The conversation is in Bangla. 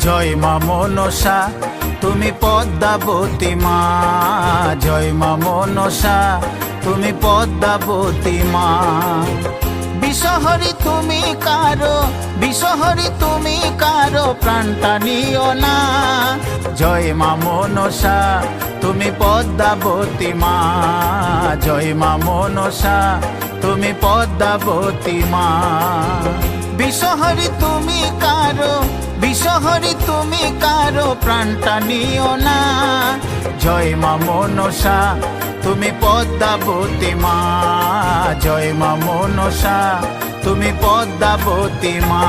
জয় মা মনসা তুমি পদ্মাবতী মা, জয় মা মনসা তুমি পদ্মাবতী মা। বিষহরি তুমি কারো, বিষহরি তুমি কারো প্রাণটা নিও না। জয় মা মনসা তুমি পদ্মাবতী মা, জয় মা মনসা তুমি পদ্মাবতী মা। বিষহরি তুমি কারো, বিষহরি তুমি কারো প্রাণটা নিও না। জয় মা মনসা তুমি পদ্মাবতী মা, জয় মা মনসা তুমি পদ্মাবতী মা।